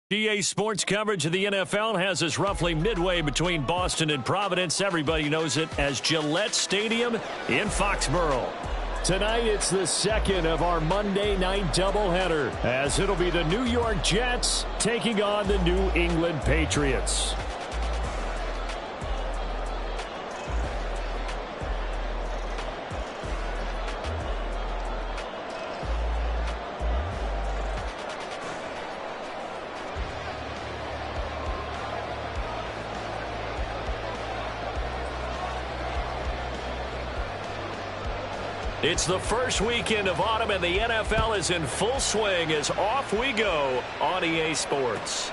GA Sports coverage of the NFL has us roughly midway between Boston and Providence. Everybody knows it as Gillette Stadium in Foxborough. Tonight, it's the second of our Monday night doubleheader, as it'll be the New York Jets taking on the New England Patriots. It's the first weekend of autumn, and the NFL is in full swing as off we go on EA Sports.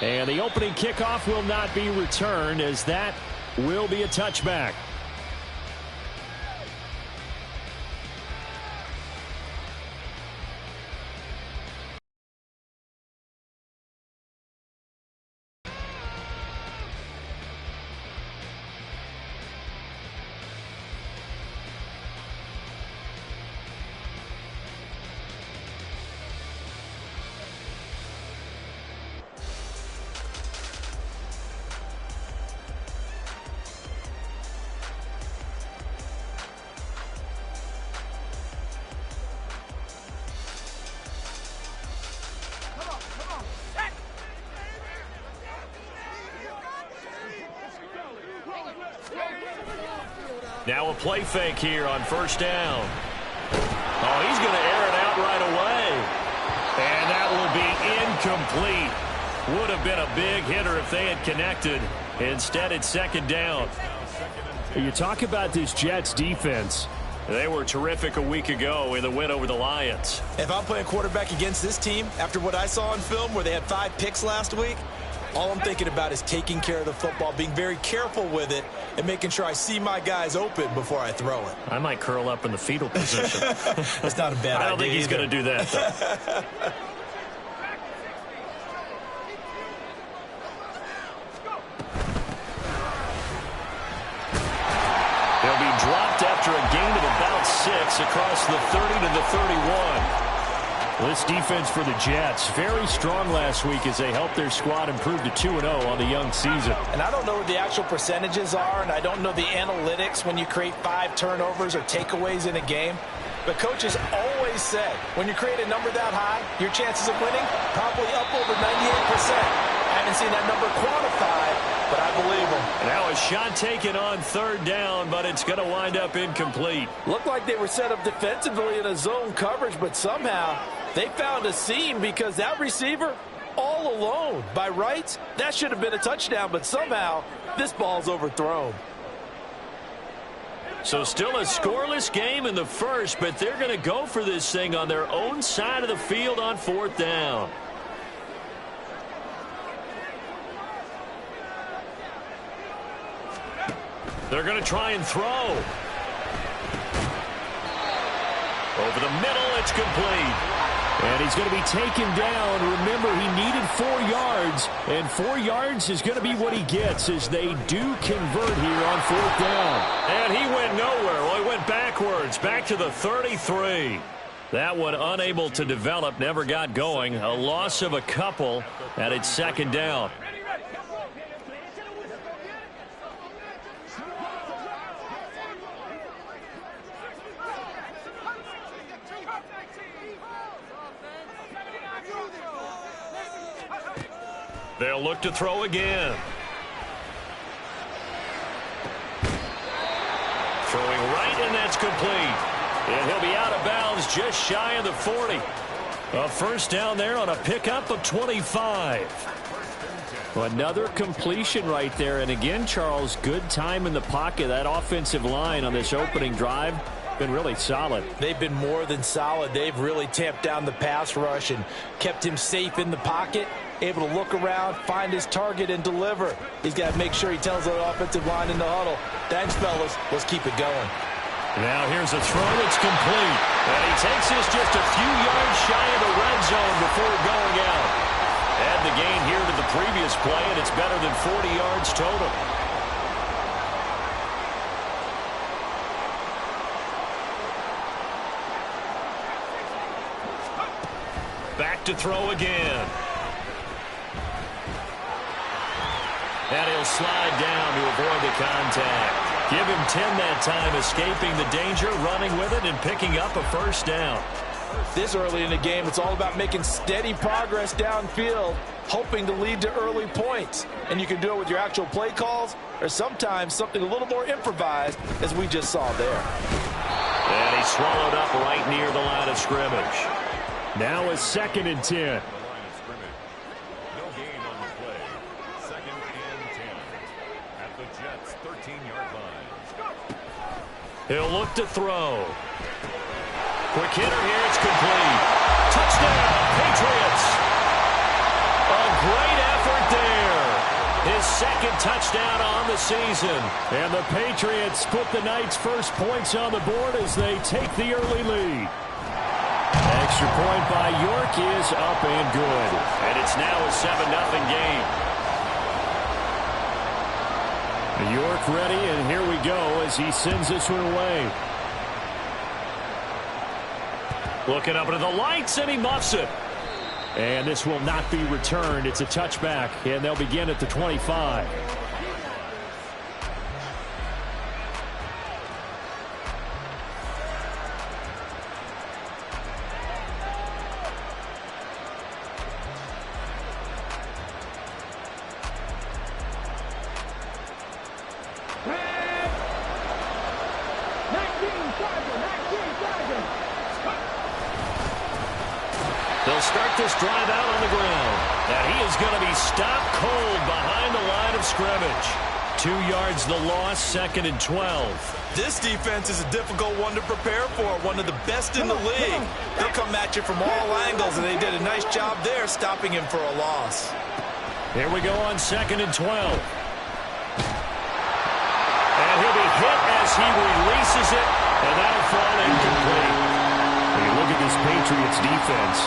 And the opening kickoff will not be returned, as that will be a touchback. Now a play fake here on first down. Oh, he's going to air it out right away. And that will be incomplete. Would have been a big hitter if they had connected. Instead, it's second down. You talk about this Jets defense. They were terrific a week ago in the win over the Lions. If I'm playing quarterback against this team, after what I saw on film where they had 5 picks last week, all I'm thinking about is taking care of the football, being very careful with it, and making sure I see my guys open before I throw it. I might curl up in the fetal position. That's not a bad idea. I don't think he's going to do that, though. They'll be dropped after a gain of about 6 across the 30 to the 31. This defense for the Jets, very strong last week as they helped their squad improve to 2-0 on the young season. And I don't know what the actual percentages are, and I don't know the analytics when you create 5 turnovers or takeaways in a game. But coaches always say, when you create a number that high, your chances of winning probably up over 98%. I haven't seen that number quantified, but I believe them. Now a shot taken on third down, but it's going to wind up incomplete. Looked like they were set up defensively in a zone coverage, but somehow they found a seam because that receiver all alone. By rights, that should have been a touchdown, but somehow this ball's overthrown. So still a scoreless game in the first, but they're going to go for this thing on their own side of the field on fourth down. They're going to try and throw. Over the middle, it's complete. And he's going to be taken down. Remember, he needed 4 yards, and 4 yards is going to be what he gets as they do convert here on fourth down. And he went nowhere. Well, he went backwards, back to the 33. That one unable to develop, never got going. A loss of a couple, and it's second down. They'll look to throw again. Throwing right, and that's complete. And he'll be out of bounds just shy of the 40. A first down there on a pickup of 25. Another completion right there. And again, Charles, good time in the pocket. That offensive line on this opening drive been really solid. They've been more than solid. They've really tamped down the pass rush and kept him safe in the pocket, able to look around, find his target, and deliver. He's got to make sure he tells the offensive line in the huddle, thanks, fellas, let's keep it going. Now here's a throw that's complete. And he takes this just a few yards shy of the red zone before going out. Add the gain here to the previous play, and it's better than 40 yards total. Back to throw again. And he'll slide down to avoid the contact. Give him 10 that time, escaping the danger, running with it, and picking up a first down. This early in the game, it's all about making steady progress downfield, hoping to lead to early points. And you can do it with your actual play calls, or sometimes something a little more improvised, as we just saw there. And he's swallowed up right near the line of scrimmage. Now a 2nd and 10. He'll look to throw. Quick hitter here. It's complete. Touchdown, Patriots. A great effort there. His 2nd touchdown on the season. And the Patriots put the Knights' first points on the board as they take the early lead. Extra point by York is up and good. And it's now a 7-0 game. York ready, and here we go as he sends this one away. Looking up into the lights, and he muffs it. And this will not be returned. It's a touchback, and they'll begin at the 25. They'll start this drive out on the ground. And he is going to be stopped cold behind the line of scrimmage. 2 yards the loss, 2nd and 12. This defense is a difficult one to prepare for, one of the best in the league. They'll come at you from all angles, and they did a nice job there stopping him for a loss. Here we go on 2nd and 12. And he'll be hit as he releases it, and that'll fall incomplete. When you look at this Patriots defense,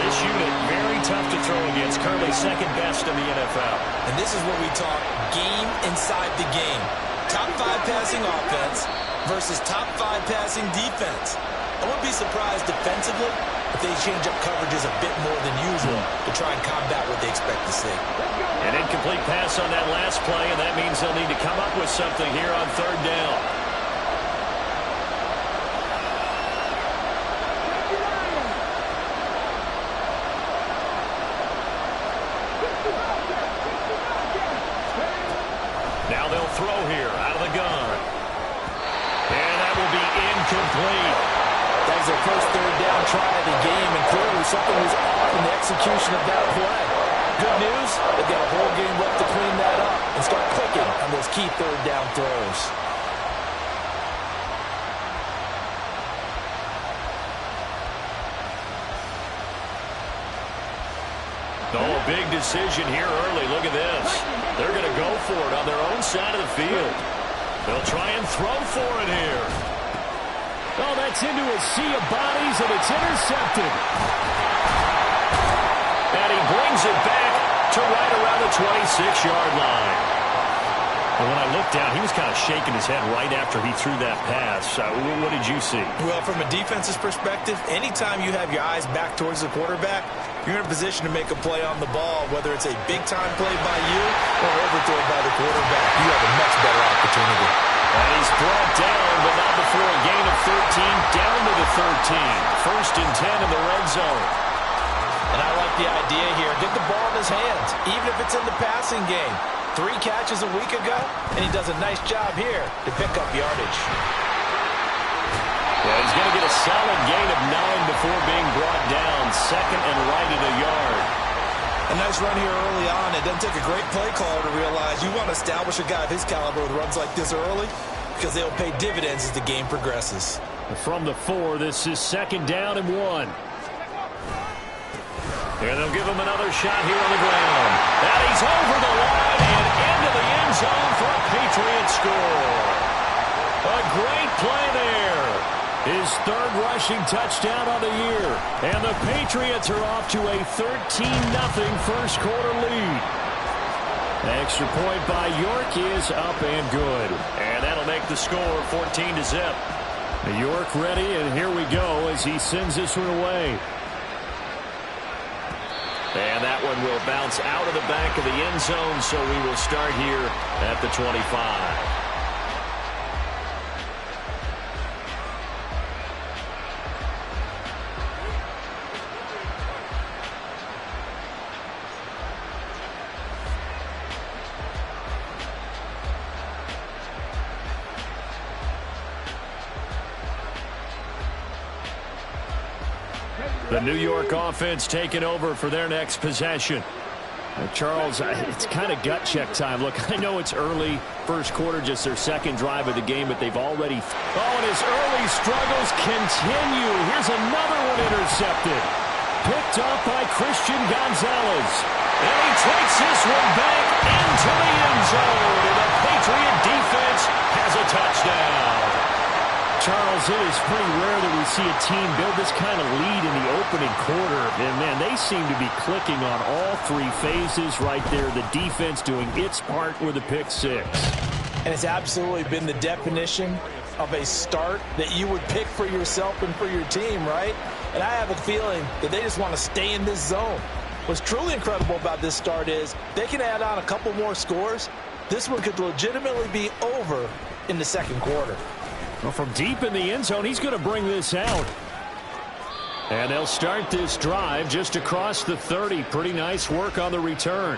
this unit very tough to throw against, currently 2nd best in the NFL. And this is what we talk game inside the game. Top 5 passing offense versus top 5 passing defense. I wouldn't be surprised defensively if they change up coverages a bit more than usual to try and combat what they expect to see. An incomplete pass on that last play, and that means they'll need to come up with something here on 3rd down. Now they'll throw here out of the gun. And that will be incomplete. That was their first 3rd down try of the game, and clearly something was off in the execution of that play. Good news, they've got a whole game left to clean that up and start clicking on those key 3rd down throws. Oh, a big decision here early. Look at this. They're going to go for it on their own side of the field. They'll try and throw for it here. Oh, that's into a sea of bodies, and it's intercepted. And he brings it back to right around the 26-yard line. And when I looked down, he was kind of shaking his head right after he threw that pass. What did you see? Well, from a defense's perspective, anytime you have your eyes back towards the quarterback, you're in a position to make a play on the ball, whether it's a big-time play by you or overthrown by the quarterback. You have a much better opportunity. And he's brought down, but not before a gain of 13, down to the 13. 1st and 10 in the red zone. And I like the idea here. Get the ball in his hands, even if it's in the passing game. 3 catches a week ago, and he does a nice job here to pick up yardage. Well, he's going to get a solid gain of 9 before being brought down. 2nd and right at a yard. A nice run here early on. It doesn't take a great play caller to realize you want to establish a guy of his caliber with runs like this early because they'll pay dividends as the game progresses. From the 4, this is 2nd down and 1. And they'll give him another shot here on the ground. And he's over the line and into the end zone for a Patriot score. A great play there. His 3rd rushing touchdown on the year. And the Patriots are off to a 13-0 first quarter lead. Extra point by York is up and good. And that'll make the score 14-0. York ready, and here we go as he sends this one away. one will bounce out of the back of the end zone, so we will start here at the 25. The New York offense taking over for their next possession. Charles, it's kind of gut check time. Look, I know it's early, first quarter, just their second drive of the game, but they've already... Oh, and his early struggles continue. Here's another one intercepted. Picked off by Christian Gonzalez. And he takes this one back into the end zone. And the Patriot defense has a touchdown. Charles, it is pretty rare that we see a team build this kind of lead in the opening quarter. And, man, they seem to be clicking on all three phases right there. The defense doing its part with a pick six. And it's absolutely been the definition of a start that you would pick for yourself and for your team, right? And I have a feeling that they just want to stay in this zone. What's truly incredible about this start is they can add on a couple more scores. This one could legitimately be over in the second quarter. Well, from deep in the end zone, he's going to bring this out. And they'll start this drive just across the 30. Pretty nice work on the return.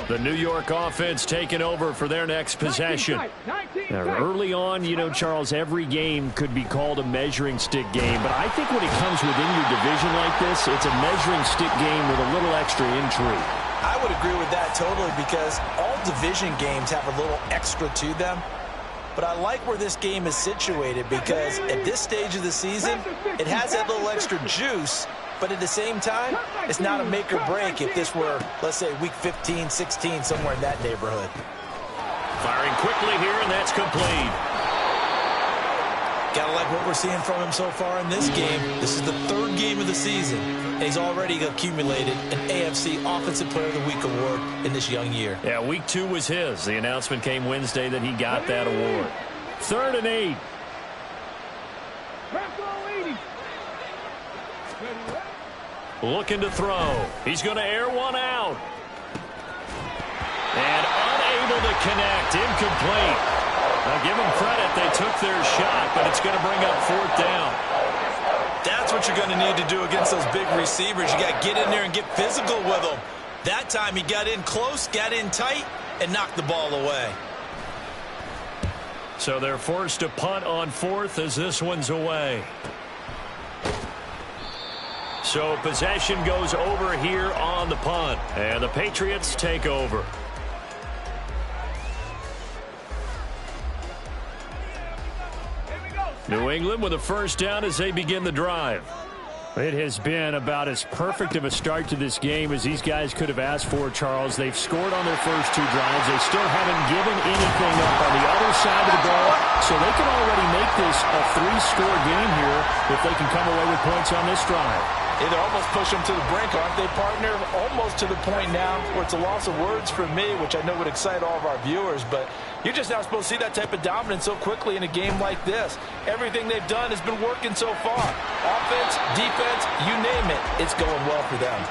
The New York offense taking over for their next possession. Now, early on, you know, Charles, every game could be called a measuring stick game. But I think when it comes within your division like this, it's a measuring stick game with a little extra intrigue. I would agree with that totally because all division games have a little extra to them. But I like where this game is situated because at this stage of the season, it has that little extra juice. But at the same time, it's not a make or break if this were, let's say, week 15, 16, somewhere in that neighborhood. Firing quickly here, and that's complete. Gotta like what we're seeing from him so far in this game. This is the third game of the season, and he's already accumulated an AFC Offensive Player of the Week award in this young year. Yeah, week 2 was his. The announcement came Wednesday that he got that award. 3rd and 8. Looking to throw. He's going to air one out. And unable to connect. Incomplete. Now give them credit. They took their shot, but it's going to bring up 4th down. That's what you're going to need to do against those big receivers. You got to get in there and get physical with them. That time he got in close, got in tight, and knocked the ball away. So they're forced to punt on 4th as this one's away. So possession goes over here on the punt. And the Patriots take over. New England with a first down as they begin the drive. It has been about as perfect of a start to this game as these guys could have asked for, Charles. They've scored on their first 2 drives. They still haven't given anything up on the other side of the ball, so they can already make this a 3-score game here if they can come away with points on this drive. They're almost push them to the brink, aren't they, partner? Almost to the point now where it's a loss of words for me, which I know would excite all of our viewers, but you're just not supposed to see that type of dominance so quickly in a game like this. Everything they've done has been working so far. Offense, defense, you name it, it's going well for them.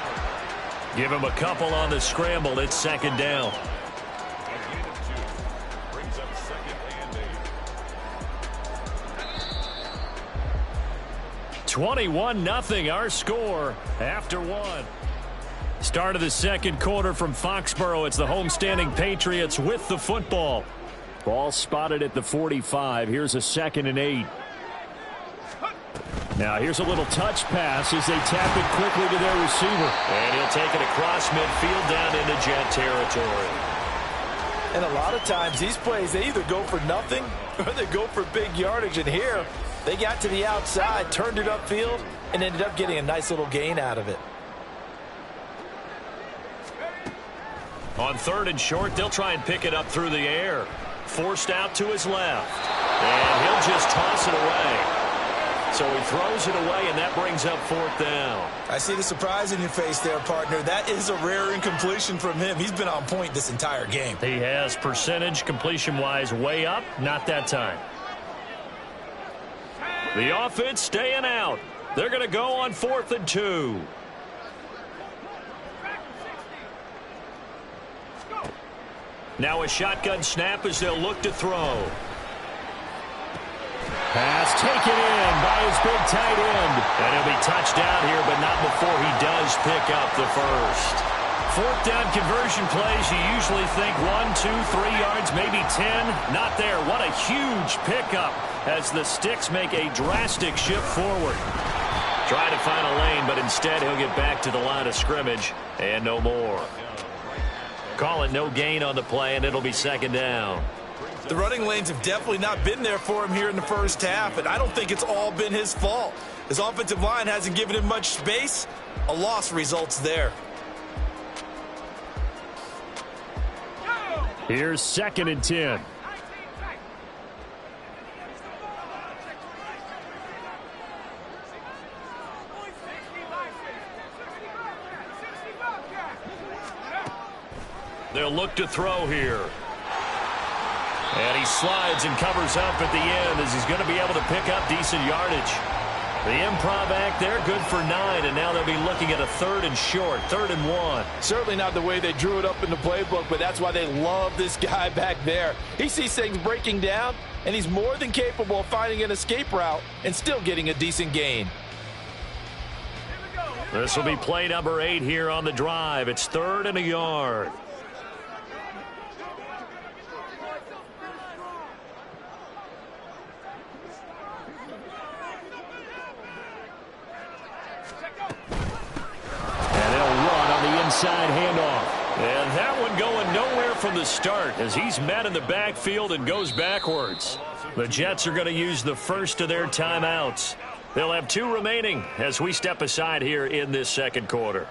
Give them a couple on the scramble. It's 2nd down. 21-0 our score after 1. Start of the second quarter from Foxborough. It's the homestanding Patriots with the football. Ball spotted at the 45. Here's a 2nd and 8. Now here's a little touch pass as they tap it quickly to their receiver. And he'll take it across midfield down into Jet territory. And a lot of times these plays, they either go for nothing or they go for big yardage. And here, they got to the outside, turned it upfield, and ended up getting a nice little gain out of it. On 3rd and short, they'll try and pick it up through the air. Forced out to his left. And he'll just toss it away. So he throws it away, and that brings up 4th down. I see the surprise in your face there, partner. That is a rare incompletion from him. He's been on point this entire game. He has percentage completion-wise way up, not that time. The offense staying out. They're going to go on 4th and 2. Now a shotgun snap as they'll look to throw. Pass taken in by his big tight end. And he'll be touched down here, but not before he does pick up the first. 4th down conversion plays, you usually think 1, 2, 3 yards, maybe 10. Not there. What a huge pickup as the Sticks make a drastic shift forward. Trying to find a lane, but instead he'll get back to the line of scrimmage and no more. Call it no gain on the play, and it'll be 2nd down. The running lanes have definitely not been there for him here in the first half, and I don't think it's all been his fault. His offensive line hasn't given him much space. A loss results there. Here's 2nd and 10. They'll look to throw here. And he slides and covers up at the end as he's going to be able to pick up decent yardage. The improv act there, good for 9, and now they'll be looking at a 3rd and short, 3rd and 1. Certainly not the way they drew it up in the playbook, but that's why they love this guy back there. He sees things breaking down, and he's more than capable of finding an escape route and still getting a decent gain. This will be play number 8 here on the drive. It's 3rd and a yard. Inside handoff. And that one going nowhere from the start as he's met in the backfield and goes backwards. The Jets are going to use the first of their timeouts. They'll have 2 remaining as we step aside here in this 2nd quarter.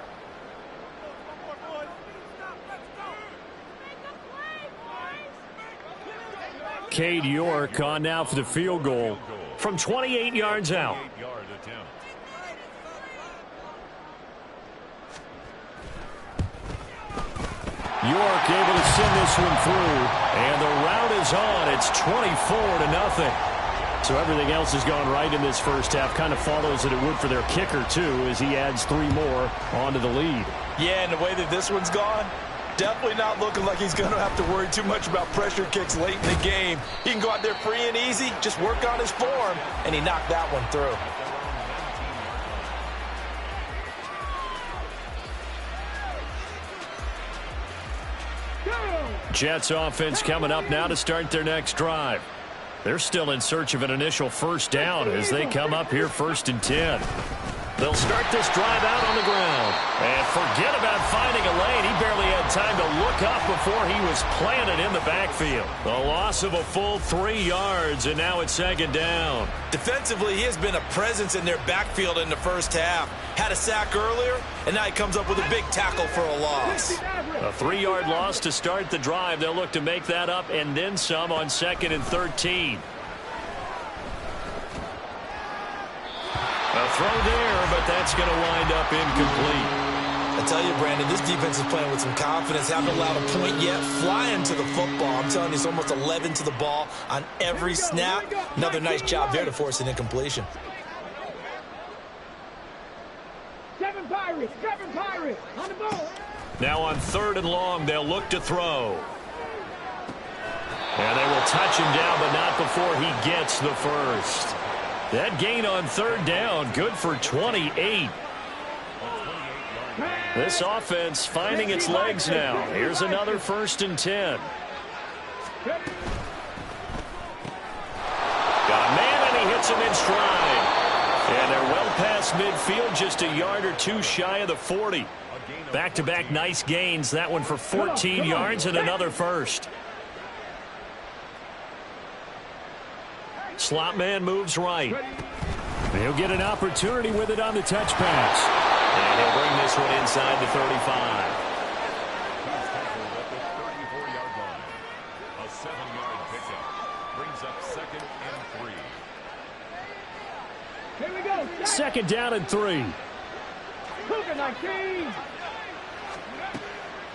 Cade York on now for the field goal from 28 yards out. York able to send this one through, and the route is on. It's 24-0. So everything else has gone right in this first half. Kind of follows that it would for their kicker, too, as he adds 3 more onto the lead. Yeah, and the way that this one's gone, definitely not looking like he's going to have to worry too much about pressure kicks late in the game. He can go out there free and easy, just work on his form, and he knocked that one through. Jets offense coming up now to start their next drive. They're still in search of an initial first down as they come up here 1st and 10. They'll start this drive out on the ground. And forget about finding a lane. He barely had time to look up before he was planted in the backfield. The loss of a full 3 yards, and now it's 2nd down. Defensively, he has been a presence in their backfield in the first half. Had a sack earlier, and now he comes up with a big tackle for a loss. A 3-yard loss to start the drive. They'll look to make that up and then some on 2nd and 13. A throw there, but that's going to wind up incomplete. I tell you, Brandon, this defense is playing with some confidence. Haven't allowed a point yet. Flying to the football. I'm telling you, it's almost 11 to the ball on every snap. Another nice job there to force an incompletion. Kevin Pirates, on the ball. Now on 3rd and long, they'll look to throw. And they will touch him down, but not before he gets the first. That gain on 3rd down, good for 28. This offense finding its legs now. Here's another 1st and 10. Got a man, and he hits him in stride. And they're well past midfield, just a yard or 2 shy of the 40. Back-to-back nice gains. That one for 14 yards and another first. Slot man moves right. He'll get an opportunity with it on the touch pass. And he'll bring this one inside the 35. A 7-yard pickup brings up 2nd and 3. Here we go. Second down and 3. Cougar 19.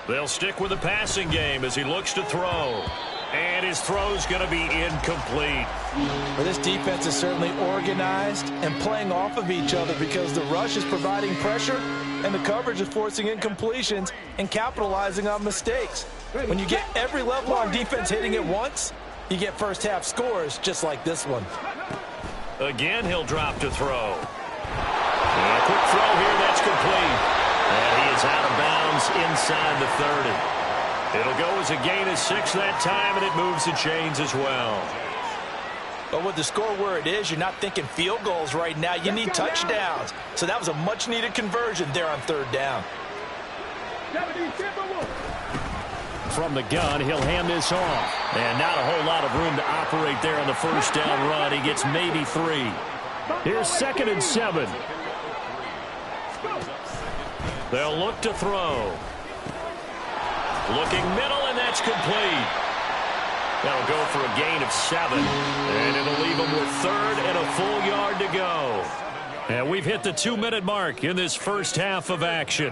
They'll stick with the passing game as he looks to throw. And his throw's going to be incomplete. Well, this defense is certainly organized and playing off of each other because the rush is providing pressure and the coverage is forcing incompletions and capitalizing on mistakes. When you get every level on defense hitting at once, you get first half scores just like this one. Again, he'll drop to throw. And a quick throw here, that's complete. And he is out of bounds inside the 30. It'll go as a gain of 6 that time, and it moves the chains as well. But with the score where it is, you're not thinking field goals right now. You need touchdowns. So that was a much-needed conversion there on third down. From the gun, he'll hand this off. And not a whole lot of room to operate there on the first down run. He gets maybe 3. Here's 2nd and 7. They'll look to throw. Looking middle, and that's complete. That'll go for a gain of 7. And it'll leave them with 3rd and a full yard to go. And we've hit the 2-minute mark in this first half of action.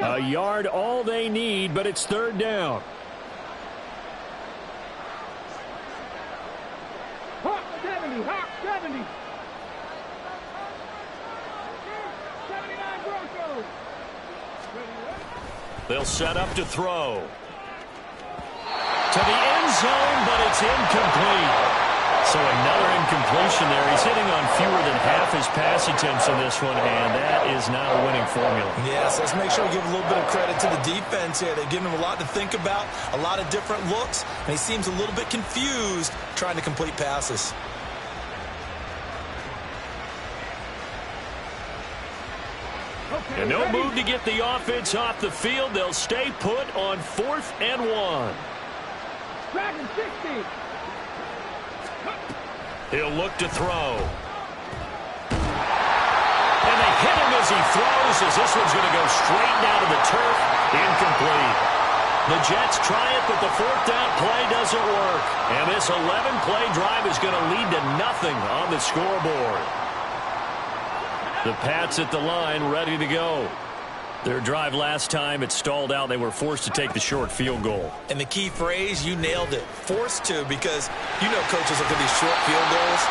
A yard all they need, but it's 3rd down. Hawk 70, Hawk 70. 79 Broncos. They'll set up to throw. To the end zone, but it's incomplete. So another incompletion there. He's hitting on fewer than half his pass attempts in this one, and that is not a winning formula. Yes, let's make sure we give a little bit of credit to the defense here. They've given him a lot to think about, a lot of different looks, and he seems a little bit confused trying to complete passes. And no move to get the offense off the field. They'll stay put on 4th and 1. Dragon 60. He'll look to throw. And they hit him as he throws, as this one's going to go straight down to the turf. Incomplete. The Jets try it, but the 4th down play doesn't work. And this 11-play drive is going to lead to nothing on the scoreboard. The Pats at the line, ready to go. Their drive last time, it stalled out. They were forced to take the short field goal. And the key phrase, you nailed it. Forced to, because you know coaches look at these short field goals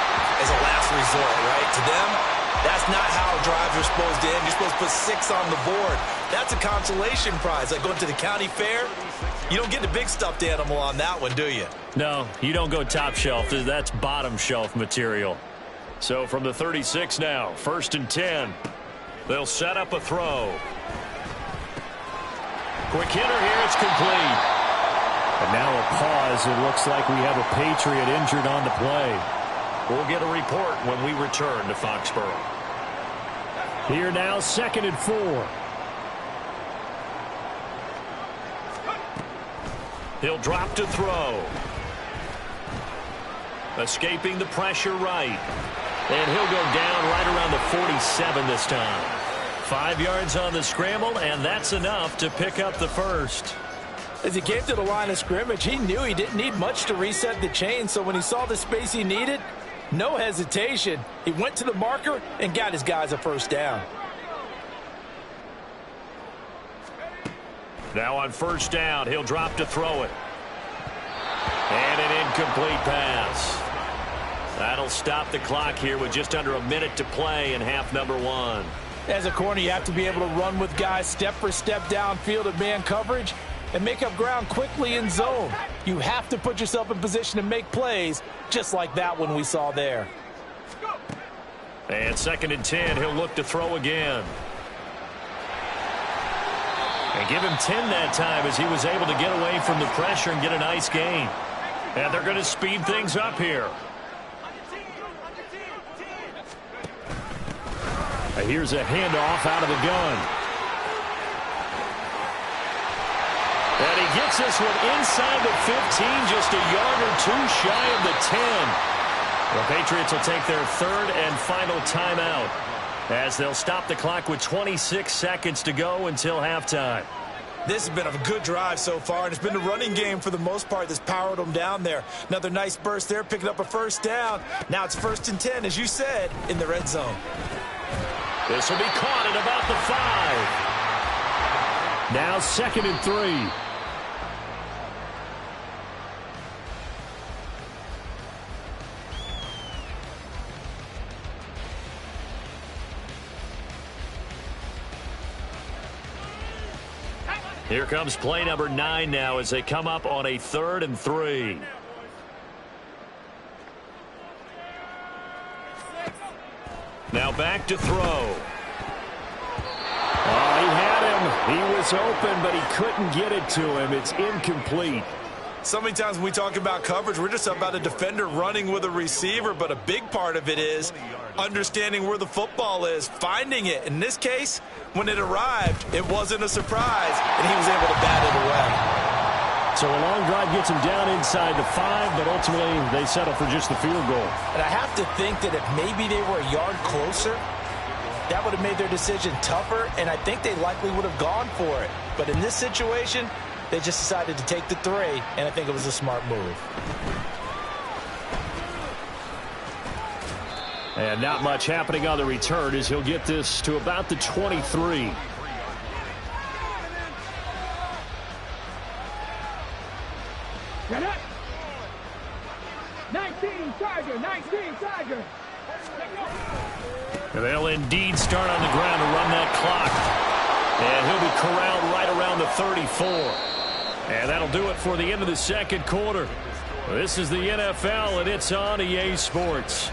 as a last resort, right? To them, that's not how drives are supposed to end. You're supposed to put 6 on the board. That's a consolation prize. Like going to the county fair, you don't get the big stuffed animal on that one, do you? No, you don't go top shelf. That's bottom shelf material. So from the 36 now, 1st and 10. They'll set up a throw. Quick hitter here, it's complete. And now a pause. It looks like we have a Patriot injured on the play. We'll get a report when we return to Foxborough. Here now, 2nd and 4. He'll drop to throw. Escaping the pressure right. And he'll go down right around the 47 this time. 5 yards on the scramble, and that's enough to pick up the first. As he came to the line of scrimmage, he knew he didn't need much to reset the chain, so when he saw the space he needed, no hesitation. He went to the marker and got his guys a first down. Now on 1st down, he'll drop to throw it. And an incomplete pass. That'll stop the clock here with just under a minute to play in half number 1. As a corner, you have to be able to run with guys step for step downfield of man coverage and make up ground quickly in zone. You have to put yourself in position to make plays, just like that one we saw there. And 2nd and 10, he'll look to throw again. And give him 10 that time as he was able to get away from the pressure and get a nice gain. And they're going to speed things up here. Here's a handoff out of the gun. And he gets this one inside the 15, just a yard or 2 shy of the 10. The Patriots will take their 3rd and final timeout as they'll stop the clock with 26 seconds to go until halftime. This has been a good drive so far, and it's been the running game for the most part that's powered them down there. Another nice burst there, picking up a first down. Now it's 1st and 10, as you said, in the red zone. This will be caught at about the 5. Now 2nd and 3. Here comes play number 9 now as they come up on a 3rd and 3. Now back to throw. Oh, he had him. He was open, but he couldn't get it to him. It's incomplete. So many times when we talk about coverage, we're just about a defender running with a receiver, but a big part of it is understanding where the football is, finding it. In this case, when it arrived, it wasn't a surprise, and he was able to bat it away. So a long drive gets him down inside the 5, but ultimately they settle for just the field goal. And I have to think that if maybe they were a yard closer, that would have made their decision tougher, and I think they likely would have gone for it. But in this situation, they just decided to take the 3, and I think it was a smart move. And not much happening on the return as he'll get this to about the 23. Get up. 19 Tiger, 19 Tiger. They'll indeed start on the ground to run that clock. And he'll be corralled right around the 34. And that'll do it for the end of the 2nd quarter. This is the NFL, and it's on EA Sports.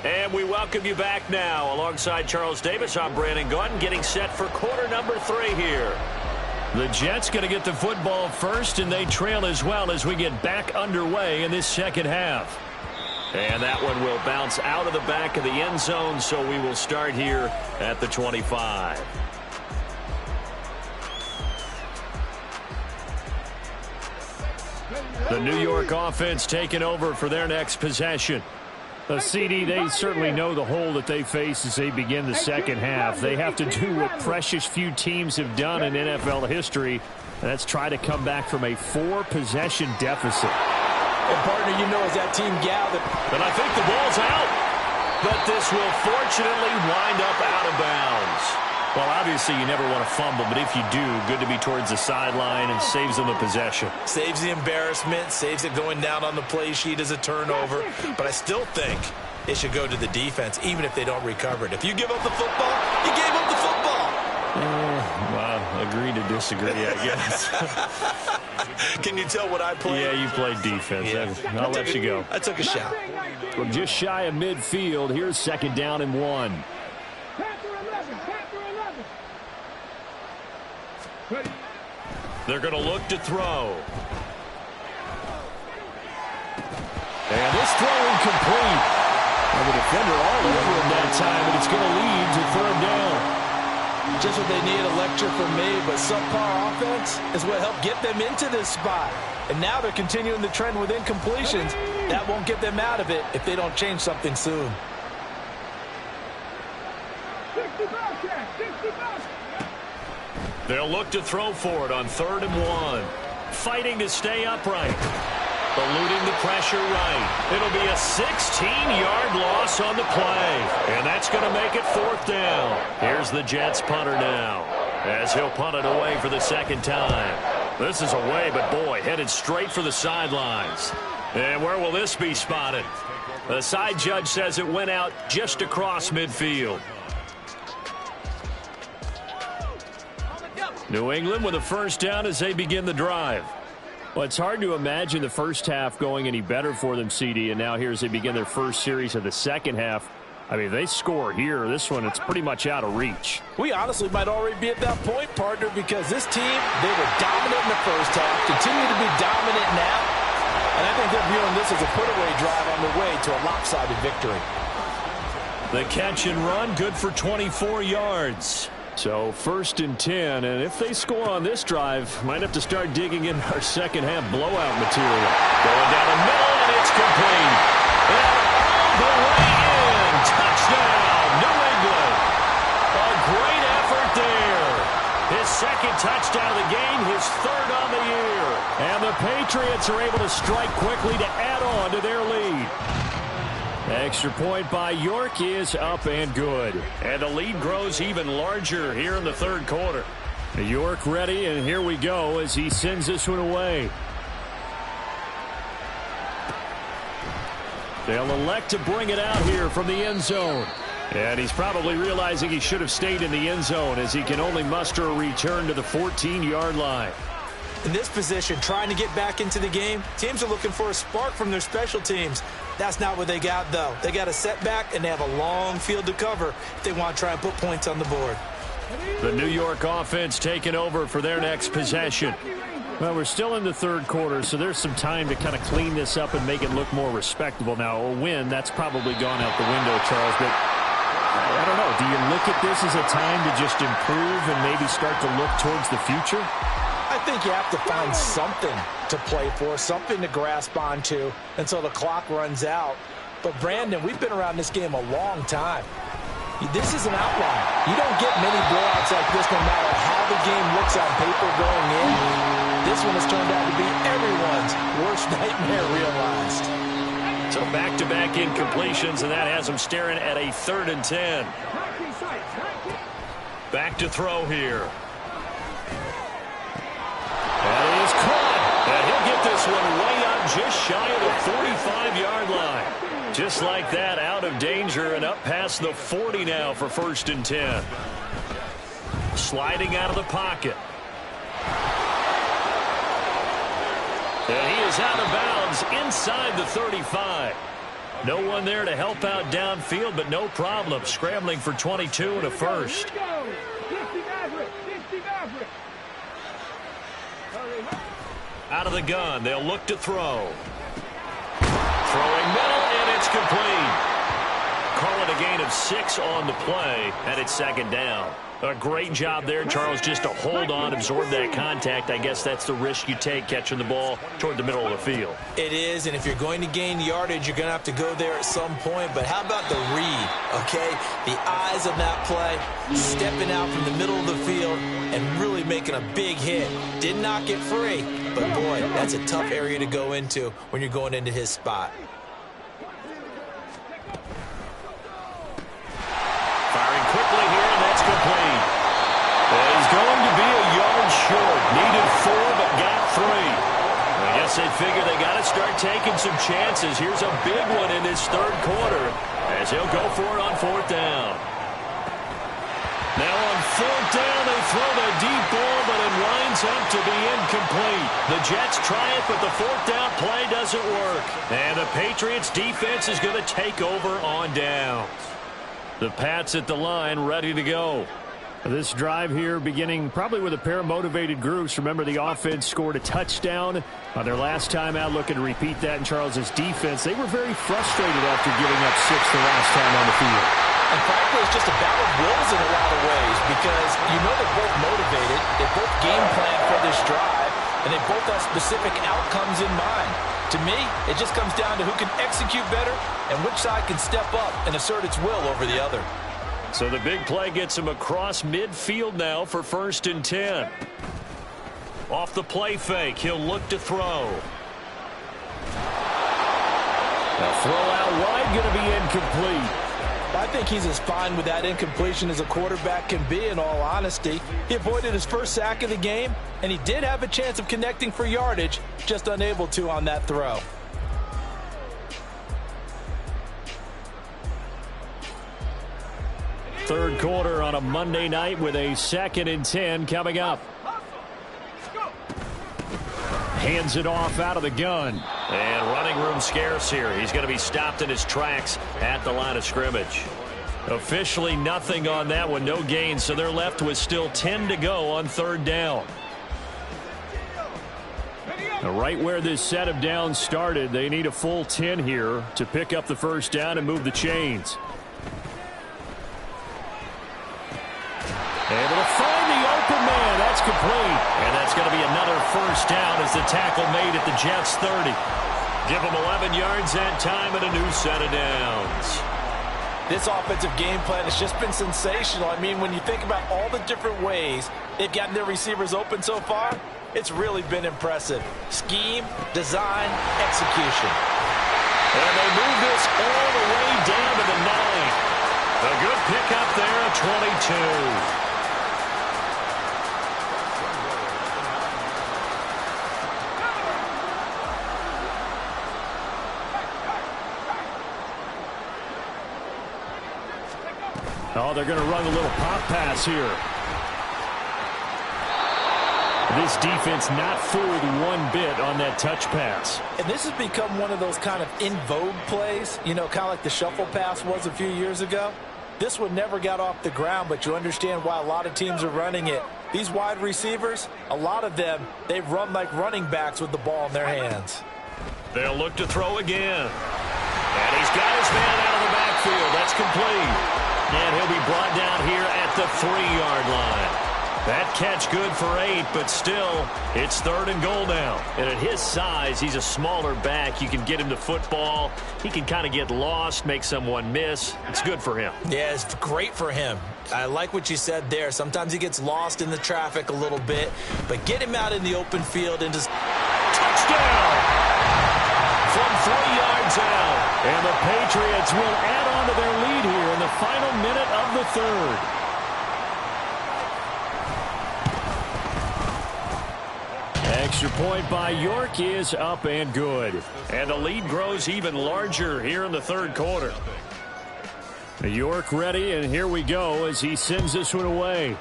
And we welcome you back now. Alongside Charles Davis, I'm Brandon Gaudin, getting set for quarter number 3 here. The Jets going to get the football first, and they trail as well as we get back underway in this 2nd half. And that one will bounce out of the back of the end zone, so we will start here at the 25. The New York offense taking over for their next possession. CD, they certainly know the hole that they face as they begin the 2nd half. They have to do what precious few teams have done in NFL history, and that's try to come back from a 4-possession deficit. And, partner, you know as that team gathered. But I think the ball's out. But this will fortunately wind up out of bounds. Well, obviously you never want to fumble, but if you do, good to be towards the sideline and saves them the possession. Saves the embarrassment, saves it going down on the play sheet as a turnover. But I still think it should go to the defense, even if they don't recover it. If you give up the football, you gave up the football. Well, agree to disagree, I guess. Can you tell what I played? Yeah, you played defense. Yeah. I'll let you go. I took a shot. From just shy of midfield, here's 2nd down and 1. They're going to look to throw. And this throw incomplete. And the defender all over him that time, and it's going to lead to 3rd down. Just what they need, a lecture from me, but subpar offense is what helped get them into this spot. And now they're continuing the trend with incompletions. That won't get them out of it if they don't change something soon. 60 ball check, 60 ball. They'll look to throw for it on 3rd and 1. Fighting to stay upright. Eluding the pressure right. It'll be a 16-yard loss on the play. And that's going to make it 4th down. Here's the Jets punter now, as he'll punt it away for the 2nd time. This is away, but boy, headed straight for the sidelines. And where will this be spotted? The side judge says it went out just across midfield. New England with a 1st down as they begin the drive. Well, it's hard to imagine the first half going any better for them, CD, and now here as they begin their first series of the 2nd half. I mean, if they score here, this one, it's pretty much out of reach. We honestly might already be at that point, partner, because this team, they were dominant in the first half, continue to be dominant now, and I think they're viewing this as a put-away drive on the way to a lopsided victory. The catch and run, good for 24 yards. So 1st and 10, and if they score on this drive, might have to start digging in our second half blowout material. Going down the middle, and it's complete. And all the way in. Touchdown, New England. A great effort there. His second touchdown of the game, his 3rd on the year. And the Patriots are able to strike quickly to add on to their lead. Extra point by York is up and good. And the lead grows even larger here in the 3rd quarter. York ready, and here we go as he sends this one away. They'll elect to bring it out here from the end zone. And he's probably realizing he should have stayed in the end zone as he can only muster a return to the 14-yard line. In this position, trying to get back into the game, teams are looking for a spark from their special teams. That's not what they got, though. They got a setback, and they have a long field to cover if they want to try and put points on the board. The New York offense taking over for their next possession. Well, we're still in the 3rd quarter, so there's some time to kind of clean this up and make it look more respectable. Now, a win, that's probably gone out the window, Charles, but I don't know. Do you look at this as a time to just improve and maybe start to look towards the future? I think you have to find something to play for, something to grasp onto until the clock runs out. But, Brandon, we've been around this game a long time. This is an outlier. You don't get many blowouts like this no matter how the game looks on paper going in. This one has turned out to be everyone's worst nightmare realized. So back-to-back incompletions, and that has them staring at a 3rd and 10. Back to throw here. That is caught. And he'll get this one way up just shy of the 45-yard line. Just like that, out of danger and up past the 40 now for 1st and 10. Sliding out of the pocket. And he is out of bounds inside the 35. No one there to help out downfield, but no problem. Scrambling for 22 and a first. Out of the gun, they'll look to throw. Throwing middle, and it's complete. Call it a gain of 6 on the play, and it's 2nd down. A great job there, Charles, just to hold on, absorb that contact. I guess that's the risk you take catching the ball toward the middle of the field. It is, and if you're going to gain yardage, you're going to have to go there at some point. But how about the read, okay? The eyes of that play, stepping out from the middle of the field and really making a big hit. Did not get free, but, boy, that's a tough area to go into when you're going into his spot. Firing quickly here, and that's complete. Well, he's going to be a yard short. Needed 4, but got 3. I guess they figure they got to start taking some chances. Here's a big one in this 3rd quarter as he'll go for it on 4th down. Now on 4th down, they throw the deep ball, but it winds up to be incomplete. The Jets try it, but the 4th down play doesn't work. And the Patriots defense is going to take over on downs. The Pats at the line, ready to go. This drive here beginning probably with a pair of motivated groups. Remember, the offense scored a touchdown on their last time out. Looking to repeat that in Charles's defense. They were very frustrated after giving up 6 the last time on the field. And frankly, it's just a battle of wills in a lot of ways because you know they're both motivated. They both game plan for this drive, and they both have specific outcomes in mind. To me, it just comes down to who can execute better and which side can step up and assert its will over the other. So the big play gets him across midfield now for 1st and 10. Off the play fake, he'll look to throw. A throw out wide, going to be incomplete. I think he's as fine with that incompletion as a quarterback can be, in all honesty. He avoided his first sack of the game, and he did have a chance of connecting for yardage, just unable to on that throw. Third quarter on a Monday night with a 2nd and 10 coming up. Hands it off out of the gun. And running room scarce here. He's going to be stopped in his tracks at the line of scrimmage. Officially nothing on that one. No gain. So they're left with still 10 to go on 3rd down. Now, right where this set of downs started, they need a full 10 here to pick up the 1st down and move the chains. complete. And that's going to be another first down as the tackle made at the Jets' 30. Give them 11 yards that time and a new set of downs. This offensive game plan has just been sensational. I mean, when you think about all the different ways they've gotten their receivers open so far, it's really been impressive. Scheme, design, execution. And they move this all the way down to the 9. A good pickup there at 22. Oh, they're going to run a little pop pass here. This defense not fooled one bit on that touch pass. And this has become one of those kind of in vogue plays, you know, kind of like the shuffle pass was a few years ago. This one never got off the ground, but you understand why a lot of teams are running it. These wide receivers, a lot of them, they run like running backs with the ball in their hands. They'll look to throw again. And he's got his man out of the backfield. That's complete. And he'll be brought down here at the 3-yard line. That catch good for 8, but still, it's 3rd and goal now. And at his size, he's a smaller back. You can get him to football. He can kind of get lost, make someone miss. It's good for him. Yeah, it's great for him. I like what you said there. Sometimes he gets lost in the traffic a little bit, but get him out in the open field and just... Touchdown! From 3 yards out. And the Patriots will add on to their lead here in the final minute of the 3rd. Extra point by York is up and good. And the lead grows even larger here in the 3rd quarter. York ready, and here we go as he sends this one away.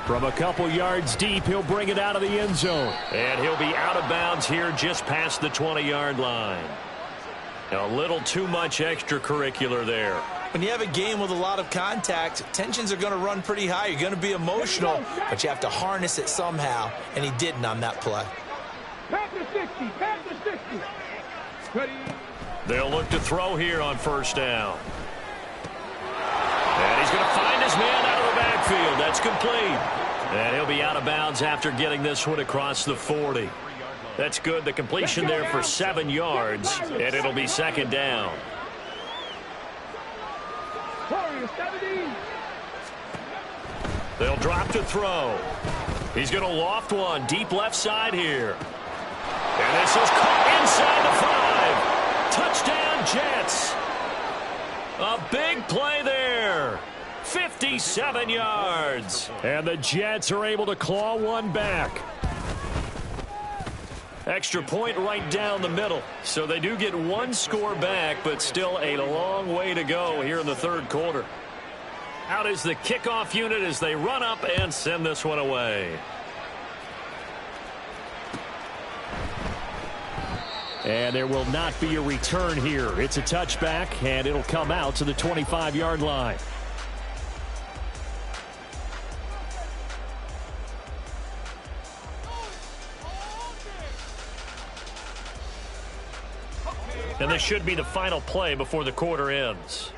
From a couple yards deep, he'll bring it out of the end zone. And he'll be out of bounds here just past the 20-yard line. A little too much extracurricular there. When you have a game with a lot of contact, tensions are going to run pretty high. You're going to be emotional, but you have to harness it somehow, and he didn't on that play. Pass to 60, pass to 60. Ready. They'll look to throw here on 1st down. And he's going to find his man out of the backfield. That's complete. And he'll be out of bounds after getting this one across the 40. That's good. The completion there for 7 yards, and it'll be 2nd down. They'll drop to throw. He's going to loft one deep left side here. And this is caught inside the 5. Touchdown, Jets. A big play there. 57 yards. And the Jets are able to claw one back. Extra point right down the middle. So they do get one score back, but still a long way to go here in the 3rd quarter. Out is the kickoff unit as they run up and send this one away. And there will not be a return here. It's a touchback, and it'll come out to the 25-yard line. And this should be the final play before the quarter ends.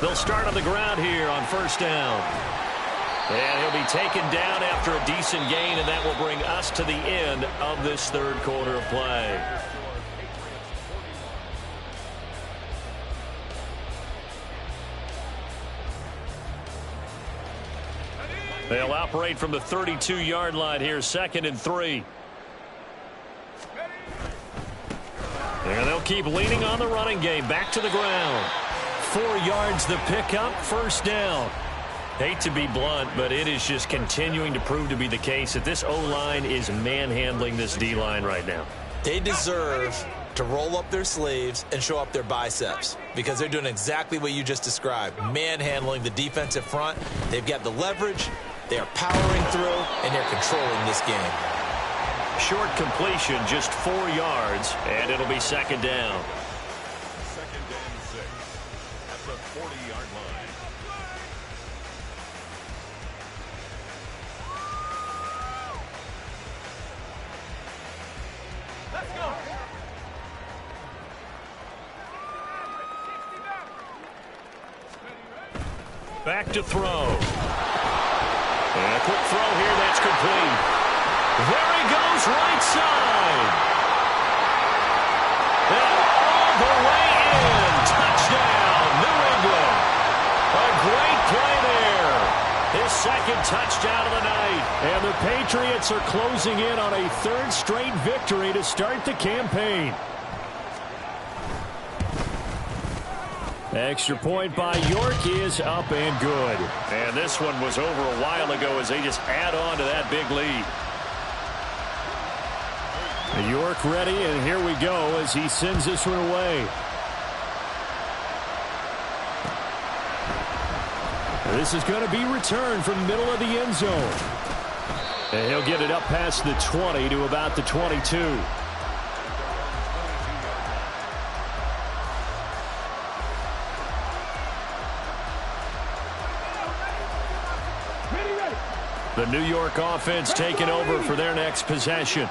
They'll start on the ground here on 1st down. And he'll be taken down after a decent gain, and that will bring us to the end of this 3rd quarter of play. They'll operate from the 32-yard line here, 2nd and 3. And they'll keep leaning on the running game. Back to the ground. 4 yards the pickup, 1st down. Hate to be blunt, but it is just continuing to prove to be the case that this O-line is manhandling this D-line right now. They deserve to roll up their sleeves and show up their biceps because they're doing exactly what you just described, manhandling the defensive front. They've got the leverage, they are powering through, and they're controlling this game. Short completion, just 4 yards, and it'll be 2nd down. 2nd and 6 at the 40-yard line. Back to throw. And a quick throw here, that's complete. There he goes, right side. And all the way in. Touchdown, New England. A great play there. His second touchdown of the night. And the Patriots are closing in on a third straight victory to start the campaign. Extra point by York is up and good. And this one was over a while ago as they just add on to that big lead. York ready, and here we go as he sends this one away. This is going to be returned from the middle of the end zone. And he'll get it up past the 20 to about the 22. The New York offense taking over for their next possession.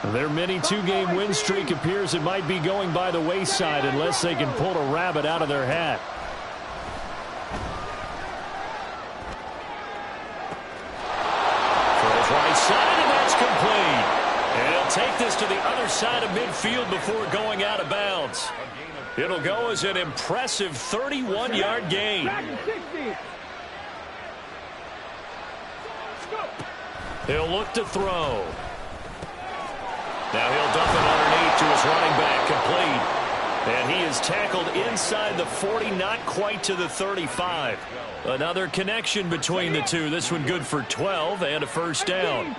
Their mini two-game win streak appears it might be going by the wayside unless they can pull a rabbit out of their hat. Throws right side, and that's complete. And he'll take this to the other side of midfield before going out of bounds. It'll go as an impressive 31-yard gain. He'll look to throw. Now he'll dump it underneath to his running back, complete. And he is tackled inside the 40, not quite to the 35. Another connection between the two. This one good for 12 and a first down. And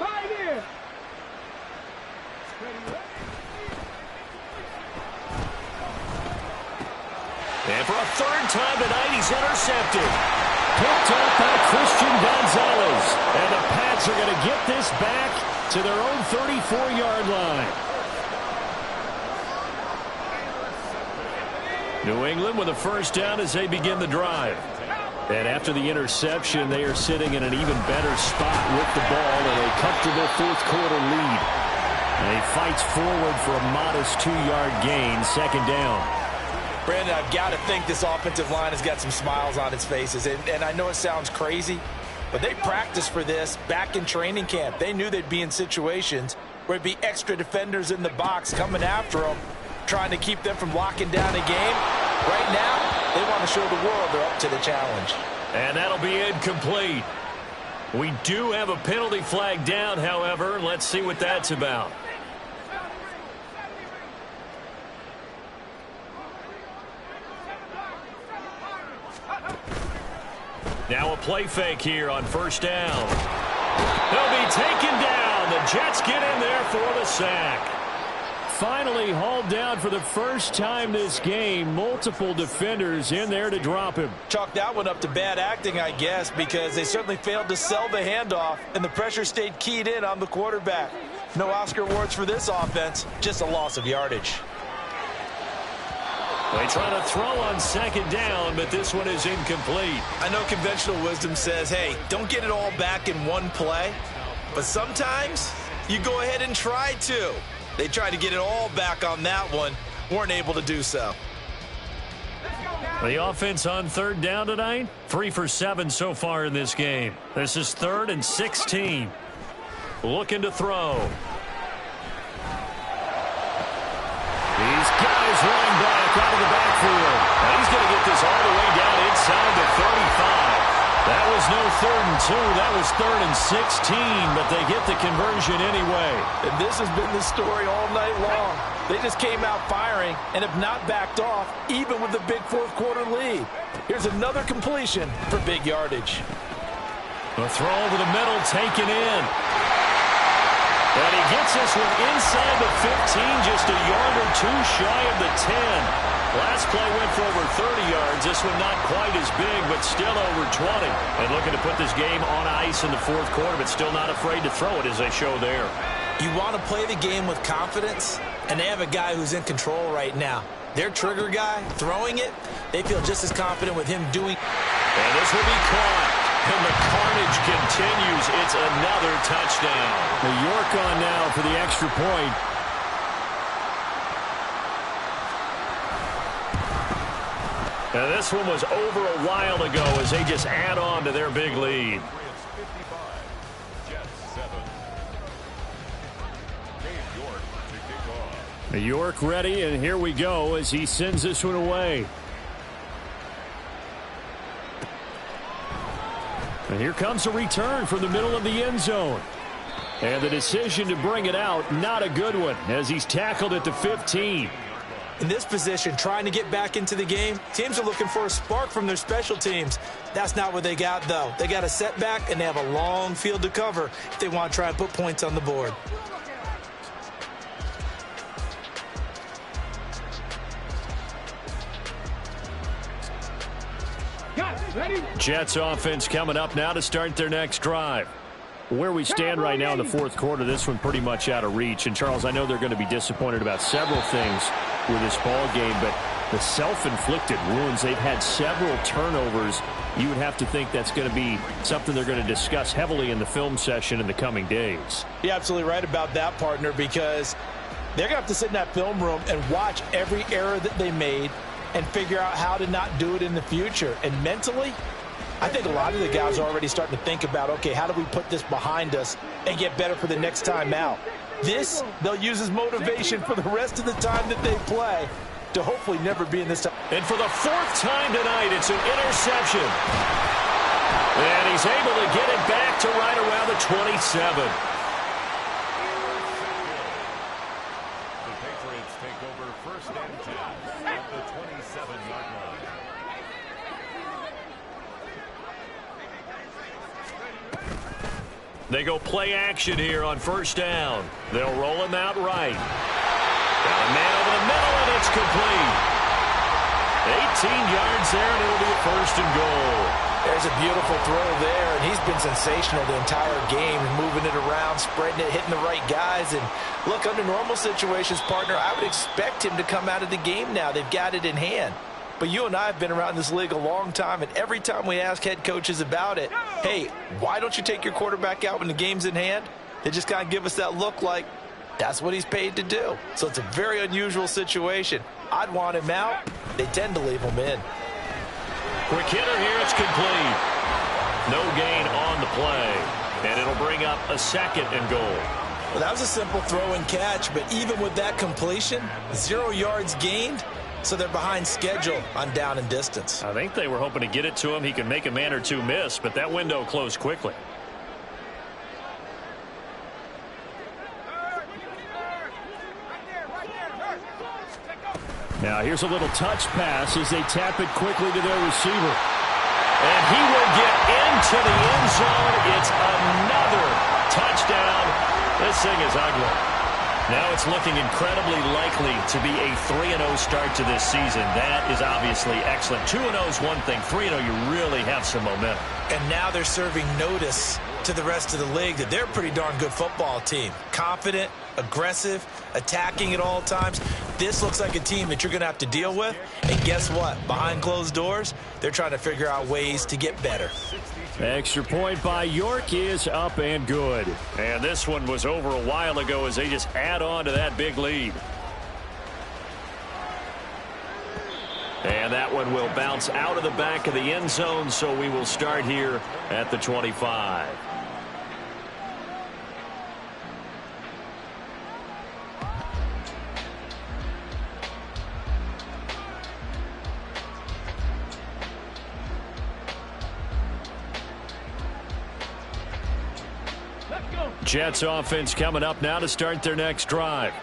for a third time tonight, he's intercepted. Picked up by Christian Gonzalez. And the Pats are going to get this back to their own 34-yard line. New England with a first down as they begin the drive. And after the interception, they are sitting in an even better spot with the ball in a comfortable fourth-quarter lead. And he fights forward for a modest 2-yard gain, second down. Brandon, I've got to think this offensive line has got some smiles on its faces. And I know it sounds crazy, but they practiced for this back in training camp. They knew they'd be in situations where it'd be extra defenders in the box coming after them, trying to keep them from locking down a game. Right now, they want to show the world they're up to the challenge. And that'll be incomplete. We do have a penalty flag down, however. Let's see what that's about. Now a play fake here on first down. They'll be taken down. The Jets get in there for the sack. Finally hauled down for the first time this game. Multiple defenders in there to drop him. Chalk that one up to bad acting, I guess, because they certainly failed to sell the handoff, and the pressure stayed keyed in on the quarterback. No Oscar awards for this offense, just a loss of yardage. They try to throw on second down, but this one is incomplete. I know conventional wisdom says, hey, don't get it all back in one play. But sometimes you go ahead and try to. They tried to get it all back on that one. Weren't able to do so. The offense on third down tonight, 3 for 7 so far in this game. This is 3rd and 16. Looking to throw. These guys running back out of the backfield. Now he's going to get this all the way down inside the 35. That was no 3rd and 2. That was 3rd and 16, but they get the conversion anyway. And this has been the story all night long. They just came out firing and have not backed off, even with the big fourth-quarter lead. Here's another completion for big yardage. A throw over the middle, taken in. And he gets this one inside the 15, just a yard or two shy of the 10. Last play went for over 30 yards. This one not quite as big, but still over 20. And looking to put this game on ice in the fourth quarter, but still not afraid to throw it as they show there. You want to play the game with confidence, and they have a guy who's in control right now. Their trigger guy, throwing it, they feel just as confident with him doing. And this will be caught. And the carnage continues. It's another touchdown. The York on now for the extra point. And this one was over a while ago as they just add on to their big lead. York ready, and here we go as he sends this one away. And here comes a return from the middle of the end zone. And the decision to bring it out, not a good one, as he's tackled at the 15. In this position, trying to get back into the game, teams are looking for a spark from their special teams. That's not what they got, though. They got a setback, and they have a long field to cover if they want to try and put points on the board. Jets offense coming up now to start their next drive. Where we stand right now in the fourth quarter, this one pretty much out of reach. And, Charles, I know they're going to be disappointed about several things with this ball game, but the self-inflicted wounds, they've had several turnovers. You would have to think that's going to be something they're going to discuss heavily in the film session in the coming days. You're absolutely right about that, partner, because they're going to have to sit in that film room and watch every error that they made and figure out how to not do it in the future. And mentally, I think a lot of the guys are already starting to think about, okay, how do we put this behind us and get better for the next time out? This, they'll use as motivation for the rest of the time that they play to hopefully never be in this time. And for the fourth time tonight, it's an interception. And he's able to get it back to right around the 27. The Patriots take over first and 10 at the 27-yard line. They go play action here on first down. They'll roll him out right. Got a man over the middle, and it's complete. 18 yards there, and it'll be a first and goal. There's a beautiful throw there, and he's been sensational the entire game, moving it around, spreading it, hitting the right guys. And look, under normal situations, partner, I would expect him to come out of the game now. They've got it in hand. But you and I have been around this league a long time, and every time we ask head coaches about it, hey, why don't you take your quarterback out when the game's in hand? They just kind of give us that look like that's what he's paid to do. So it's a very unusual situation. I'd want him out. They tend to leave him in. Quick hitter here, it's complete. No gain on the play, and it'll bring up a second and goal. Well, that was a simple throw and catch, but even with that completion, 0 yards gained. So they're behind schedule on down and distance. I think they were hoping to get it to him. He can make a man or two miss, but that window closed quickly. Now here's a little touch pass as they tap it quickly to their receiver. And he will get into the end zone. It's another touchdown. This thing is ugly. Now it's looking incredibly likely to be a 3-0 start to this season. That is obviously excellent. 2-0 is one thing. 3-0, you really have some momentum. And now they're serving notice to the rest of the league that they're a pretty darn good football team. Confident, aggressive, attacking at all times. This looks like a team that you're going to have to deal with. And guess what? Behind closed doors, they're trying to figure out ways to get better. Extra point by York is up and good. And this one was over a while ago as they just add on to that big lead. And that one will bounce out of the back of the end zone, so we will start here at the 25. Jets offense coming up now to start their next drive.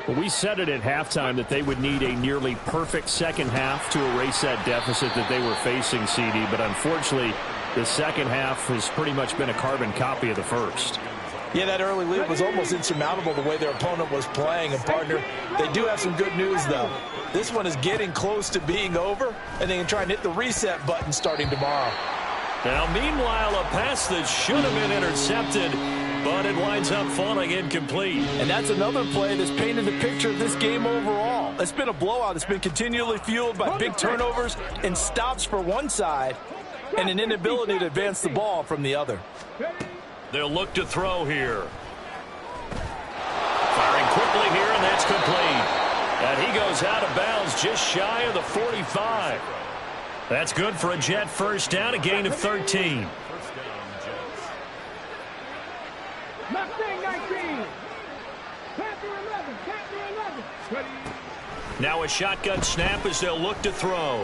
Well, we said it at halftime that they would need a nearly perfect second half to erase that deficit that they were facing, CD, but unfortunately the second half has pretty much been a carbon copy of the first. Yeah, that early lead was almost insurmountable the way their opponent was playing. And, partner, they do have some good news, though. This one is getting close to being over, and they can try and hit the reset button starting tomorrow. Now, meanwhile, a pass that should have been intercepted, but it winds up falling incomplete. And that's another play that's painted the picture of this game overall. It's been a blowout. It's been continually fueled by big turnovers and stops for one side and an inability to advance the ball from the other. They'll look to throw here. Firing quickly here, and that's complete. And he goes out of bounds just shy of the 45. That's good for a Jet first down, a gain of 13. First down, Jets. Mustang 19. Panther 11. Panther 11. Now a shotgun snap as they'll look to throw.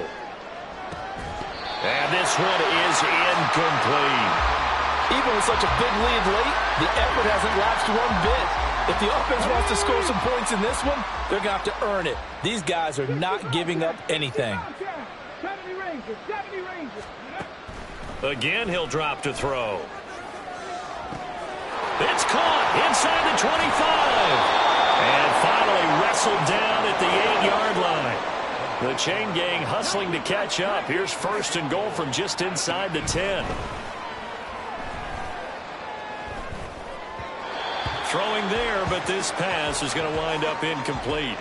And this one is incomplete. Even with such a big lead late, the effort hasn't lapsed one bit. If the offense wants to score some points in this one, they're going to have to earn it. These guys are not giving up anything. 70 Rangers. 70 Rangers. Again, he'll drop to throw. It's caught inside the 25. And finally wrestled down at the 8-yard line. The chain gang hustling to catch up. Here's first and goal from just inside the 10. Throwing there, but this pass is going to wind up incomplete.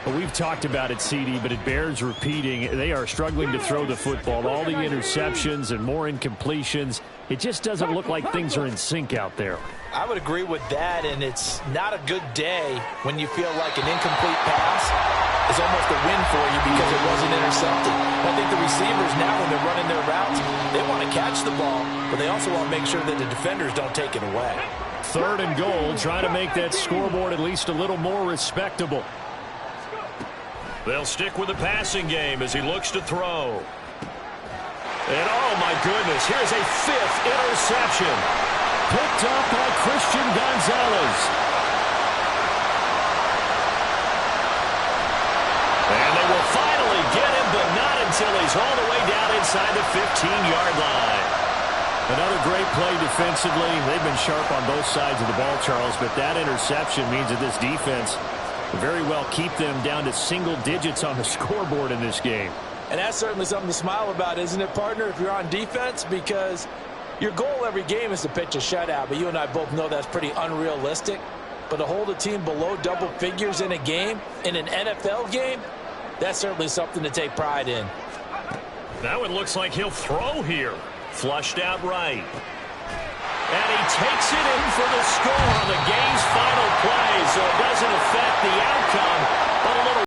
Well, we've talked about it, CD, but it bears repeating. They are struggling to throw the football. All the interceptions and more incompletions. It just doesn't look like things are in sync out there. I would agree with that, and it's not a good day when you feel like an incomplete pass is almost a win for you because it wasn't intercepted. I think the receivers now, when they're running their routes, they want to catch the ball, but they also want to make sure that the defenders don't take it away. Third and goal, trying to make that scoreboard at least a little more respectable. They'll stick with the passing game as he looks to throw. And oh my goodness, here's a 5th interception. Picked up by Christian Gonzalez. And they will finally get him, but not until he's all the way down inside the 15-yard line. Another great play defensively. They've been sharp on both sides of the ball, Charles, but that interception means that this defense will very well keep them down to single digits on the scoreboard in this game. And that's certainly something to smile about, isn't it, partner, if you're on defense? Because your goal every game is to pitch a shutout, but you and I both know that's pretty unrealistic. But to hold a team below double figures in a game, in an NFL game, that's certainly something to take pride in. Now it looks like he'll throw here. Flushed out right. And he takes it in for the score on the game's final play, so it doesn't affect the outcome, but a little